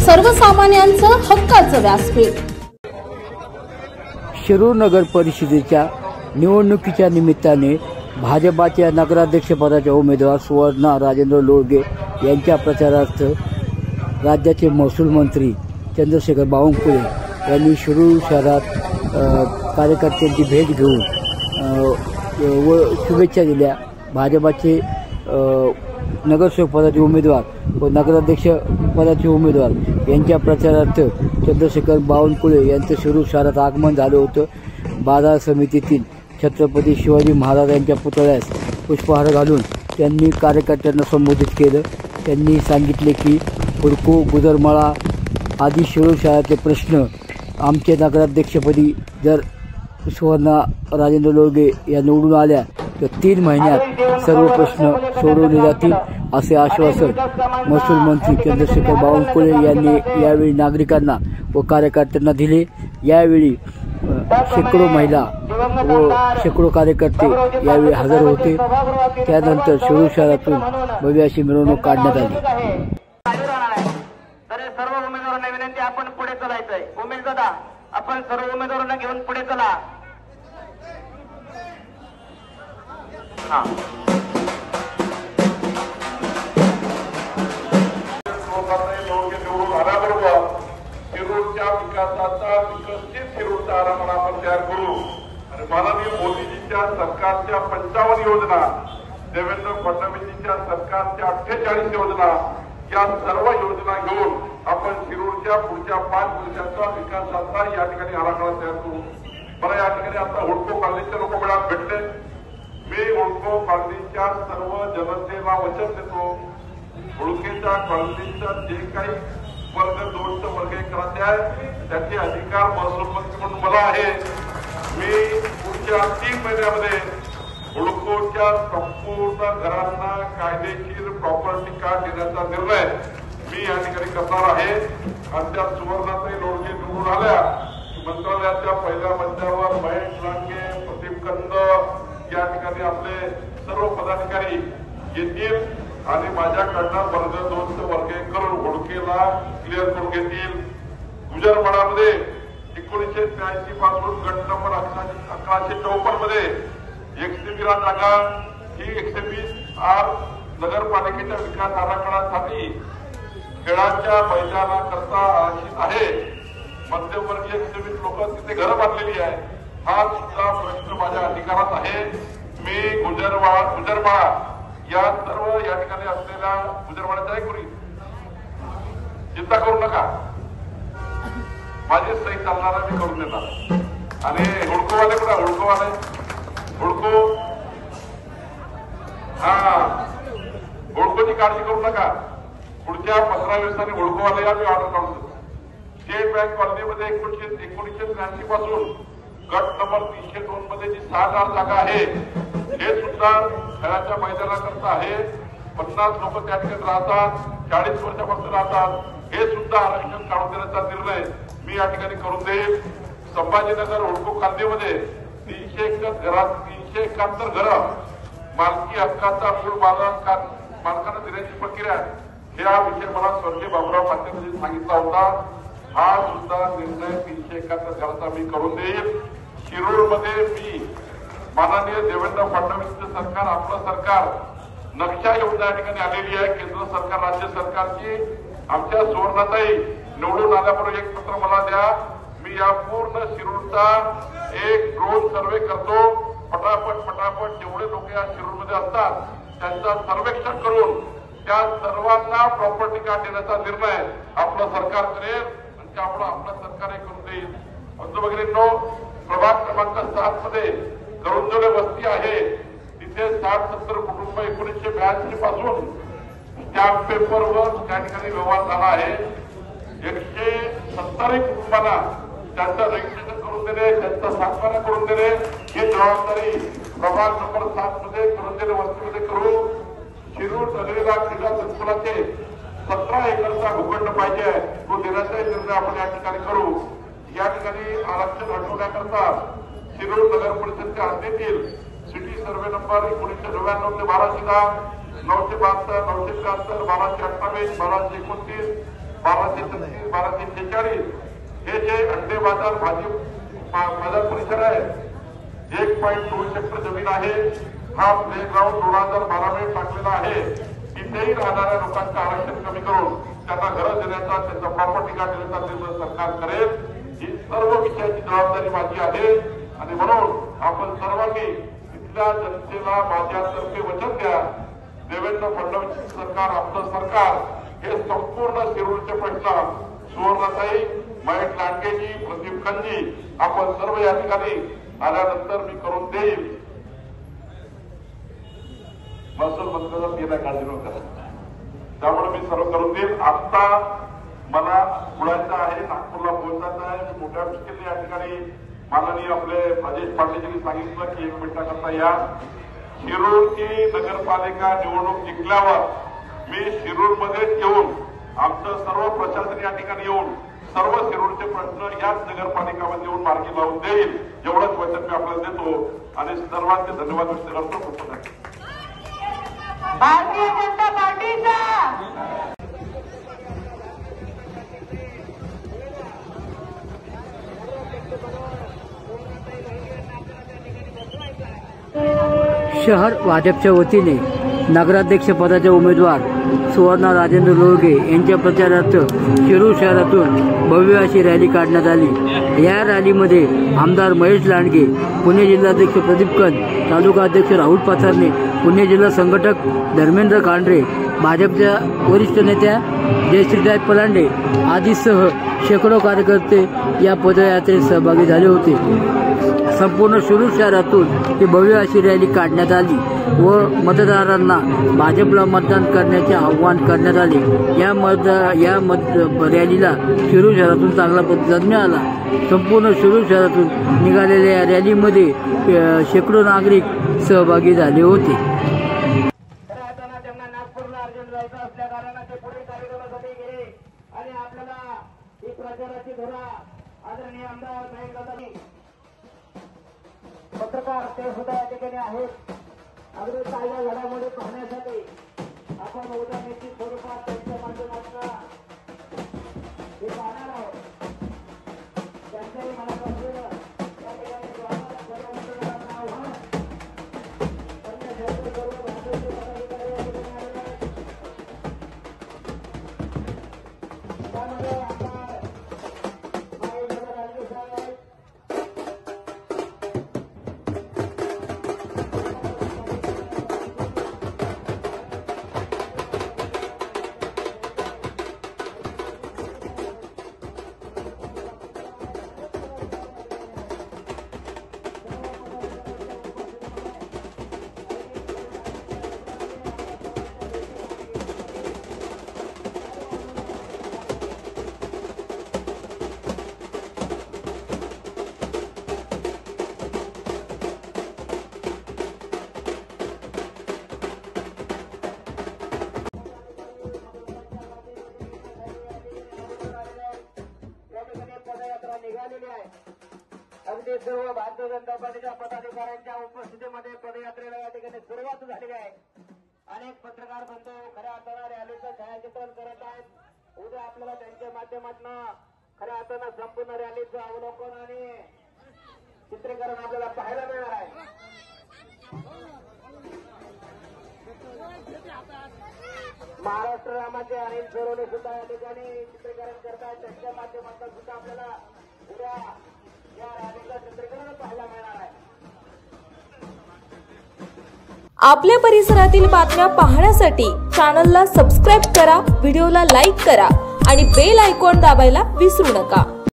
सर्वसामान्यांचं हक्काचं व्यासपीठ। शिरूर नगर परिषदेच्या निवडणुकीच्या निमित्ताने भाजपाच्या नगराध्यक्षपदाच्या उमेदवार सुवर्णा राजेंद्र लोळगे यांच्या प्रचारार्थ राज्याचे महसूल मंत्री चंद्रशेखर बावनकुळे यांनी शिरूर शहरात कार्यकर्त्यांची भेट घेऊन व शुभेच्छा दिल्या। भाजपाचे नगरसेवक पदाचे उमेदवार व नगराध्यक्ष पदाचे उमेदवार यांच्या प्रचारार्थ चंद्रशेखर बावनकुळे यांचं शिरूर शहरात आगमन झालं होतं। बाजार समितीतील छत्रपती शिवाजी महाराज यांच्या पुतळ्यास पुष्पहार घालून त्यांनी कार्यकर्त्यांना संबोधित केलं। त्यांनी सांगितले की हुडको गुजरमाळा आदी शिरूर शहराचे प्रश्न आमचे नगराध्यक्षपदी जर सुवर्णा राजेंद्र लोळगे या निवडून आल्या तर 3 महिन्यात सर्व प्रश्न सोडवले जातील असे आश्वासन महसूल मंत्री चंद्रशेखर बावनकुळे यांनी यावेळी नागरिकांना व कार्यकर्त्यांना दिले। यावेळी शेकडो महिला व शेकडो कार्यकर्ते यावेळी हजर होते। त्यानंतर शिरूर शहरातून भव्य अशी मिरवणूक काढण्यात आली। सर्व उमेदवारांना विनंती, आपण पुढे चलायचंय। उमेश दादा, आपण सर्व उमेदवारांना घेऊन पुढे चला। शिरूरच्या विकासाचा विकसित शिरूरचा आराखडा आपण तयार करू आणि माननीय मोदीजींच्या सरकारच्या 55 योजना, देवेंद्र फडणवीसजींच्या सरकारच्या 48 योजना, या सर्व योजना घेऊन आपण शिरूरच्या पुढच्या 5 वर्षांचा विकासाचा या ठिकाणी आराखडा तयार करू। मला या ठिकाणी आता हुडको कॉलनीचे लोक मिळात भेटले। मी हुडको कॉलनीच्या सर्व जनतेला वचन देतो, हुडकेच्या कॉलनीचा जे काही वर्ग 2 वर्ग 1 करायचे आहे त्याचे अधिकार महसूल मंत्री म्हणून मला आहे। मी पुढच्या 3 महिन्यामध्ये हुडकोच्या संपूर्ण घरांना कायदेशीर प्रॉपर्टी कार्ड देण्याचा निर्णय मी या ठिकाणी करणार आहे। आणि त्या सुवर्णाताई लोळगे निवडून आल्या मंत्रालयाच्या पहिल्या मजल्यावर महेश लांडगे, प्रदीप कंद या ठिकाणी आपले सर्व पदाधिकारी येतील आणि माझ्याकडनं वर्ग 2 वर्ग 1 करून हुडकेला क्लिअर करून घेतील। गुजरमाळामध्ये 1983 पासून गट नंबर 1154 मध्ये 113 जागा ही 120 आर नगरपालिकेच्या विकास आराखड्यासाठी खेळाच्या मैदानाकरता आरक्षित आहे। मध्यमवर्गीय 120 लोक तिथे घरं बांधलेली आहे। हा सुद्धा प्रश्न माझ्या अधिकारात आहे। मी गुजरमाळा या सर्व या ठिकाणी असलेल्या गुजरमाळ्याचा एक चिंता करू नका, माझी सही चालणारा मी करून देणार। आणि हुडकोवाले कुठे हुडकोवाले हुडको हुडकोची काळजी करू नका। पुढच्या 15 दिवसांनी हुडकोवाले मी ऑर्डर काढून देतो। स्टेट बँक कॉलनीमध्ये 1983 पासून गट नंबर 302 मध्ये जी 6000 जागा आहे हे सुद्धा खेळाच्या मैदानाकरता आहे। 50 लोक त्या ठिकाणी राहतात, 40 वर्षापासून राहतात, हे सुद्धा आरक्षण काढून देण्याचा निर्णय मी या ठिकाणी करून देईल। संभाजीनगर हुडको कॉलनीमध्ये 371 घरं मालकी हक्काचा मूळ मालकांना देण्याची प्रक्रिया हा विषय मला स्वर्गीय बाबूराव पाटील सांगितला होता। हा सुद्धा निर्णय 371 घराचा मी करून देईल। शिरूरमध्ये मी माननीय देवेंद्र फडणवीसचं सरकार, आपलं सरकार नक्षा योजना या ठिकाणी आलेली आहे। केंद्र सरकार, राज्य सरकारची आमच्या सुवर्णाताई निवडून आल्याबरोबर एक पत्र मला द्या। मी या पूर्ण शिरूरचा एक ड्रोन सर्वे करतो। फटाफट जेवढे लोक या शिरूरमध्ये असतात त्यांचा सर्वेक्षण करून त्या सर्वांना प्रॉपर्टी कार्ड देण्याचा निर्णय आपलं सरकार करेल आणि त्यामुळे आपलं सरकार हे करून देईल। बंधू भगिनींनो, प्रभाग क्रमांक 7 मध्ये करुंजोले वस्ती आहे, तिथे 60-70 कुटुंब 1982 पासून स्टॅम्प पेपरवर त्या ठिकाणी व्यवहार झाला आहे। 170 कुटुंबांना त्यांचं रजिस्ट्रेशन करून देणे, त्यांचा सातबारा करून देणे ही जबाबदारी प्रभाग नंबर 7 मध्ये करुंजोले वस्तीमध्ये करू। शिरूर नगरीला क्रीडा संकुलाचे 17 एकरचा भूखंड पाहिजे, तो देण्याचा निर्णय आपण या ठिकाणी करू। या ठिकाणी आरक्षण हटवण्याकरता शिरूर नगर परिषदेच्या हद्दीतील सिटी सर्वे नंबर 1999 ते 1210, 972, 973, 1228, 1229 1236, 1246 हे जे अंडे बाजार बाजार परिसर आहे 1.2 हेक्टर जमीन आहे. हा प्लेग्राऊंड 2012 मध्ये टाकलेला आहे. तिथेही राहणाऱ्या लोकांचं आरक्षण कमी करून त्यांना घरं देण्याचा, त्यांचा प्रॉपर्टी कार्ड देण्याचा निर्णय सरकार करेल. ही सर्व विषयाची जबाबदारी माझी आहे आणि म्हणून आपण सर्वांनी इथल्या जनतेला माझ्यातर्फे वचन द्या. देवेंद्र फडणवीस सरकार, आपलं सरकार हे संपूर्ण शिरूरचे प्रश्न सुवर्णाताई, महेश लांडगेजी, प्रदीप खंजी आपण सर्व या ठिकाणी आल्यानंतर मी करून देईल. महसूल मंत्र्यांना गेल्या काळजी न करा, त्यामुळे मी सर्व करून देईल. आता मला बोलायचं आहे, नागपूरला पोहोचायचं आहे. मी मोठ्या मुश्किलने या ठिकाणी माननीय आपले राजेश पांडेजींनी सांगितलं की 1 मिनिटाकरता या. शिरूरची नगरपालिका निवडणूक जिंकल्यावर मी शिरूरमध्ये येऊन आमचं सर्व प्रशासन या ठिकाणी येऊन सर्व शिरूरचे प्रश्न याच नगरपालिकामध्ये येऊन मार्गी लावून देईल. एवढंच वचन मी आपल्याला देतो आणि सर्वांचे धन्यवाद व्यक्त करतो. भारतीय जनता पार्टीचा शहर भाजपच्या वतीने नगराध्यक्ष पदाचे उमेदवार सुवर्णा राजेंद्र लोळगे यांच्या प्रचारार्थ शिरूर शहरातून भव्य अशी रॅली काढण्यात आली. या रॅलीमध्ये आमदार महेश लांडगे, पुणे जिल्हाध्यक्ष प्रदीप कंद, तालुका अध्यक्ष राहुल पाथरणे, पुणे जिल्हा संघटक धर्मेंद्र कांडरे, भाजपच्या वरिष्ठ नेत्या जयश्रीताई पलांडे आदीसह शेकडो कार्यकर्ते या पदयात्रेत सहभागी झाले होते. संपूर्ण शिरूर शहरातून ही भव्य अशी रॅली काढण्यात आली व मतदारांना भाजपला मतदान करण्याचे आवाहन करण्यात आले. या रॅलीला शिरूर शहरातून चांगला प्रतिसाद मिळाला. संपूर्ण शिरूर शहरातून निघालेल्या या रॅलीमध्ये शेकडो नागरिक सहभागी झाले होते. त्यांना नागपूरला अर्जंट जायचं असल्या कारणाने पुढे कार्यक्रमासाठी गेले आणि आपल्याला ही प्रचाराची धुरा आदरणीय आमदार महेश पत्रकार ते सुद्धा या ठिकाणी आहेत. अगदी ताज्या घडामोडी पाहण्यासाठी आपण उद्या निश्चित स्वरूपात त्यांच्या माध्यमातून हे पाहणार आहोत. त्यांच्याही मनापासून या ठिकाणी सर्व मतदारांना आव्हान करण्यासाठी सर्व भाजपचे पदाधिकारी या ठिकाणी आलेले आहेत. त्यामध्ये आमदार महेश लांडगे साहेब आहेत. निघालेली आहे. अगदी सर्व भारतीय जनता पार्टीच्या पदाधिकाऱ्यांच्या उपस्थितीमध्ये पदयात्रेला या ठिकाणी सुरुवात झालेली आहे. अनेक पत्रकार बंधू खऱ्या अर्थानं रॅलीचं छायाचित्रण करत आहेत. उद्या आपल्याला त्यांच्या माध्यमातून खऱ्या अर्थानं संपूर्ण रॅलीचं अवलोकन आणि चित्रीकरण आपल्याला पाहायला मिळणार आहे. महाराष्ट्र रामाचे अनिल सोरोने सुद्धा या ठिकाणी चित्रीकरण करतात. त्यांच्या माध्यमातून सुद्धा आपल्याला उद्या या रॅलीचं चित्रीकरण पाहायला मिळणार आहे. आपल्या परिसरातील बातम्या पाहण्यासाठी चॅनलला सबस्क्राईब करा, व्हिडिओला लाईक करा आणि बेल आयकॉन दाबायला विसरू नका.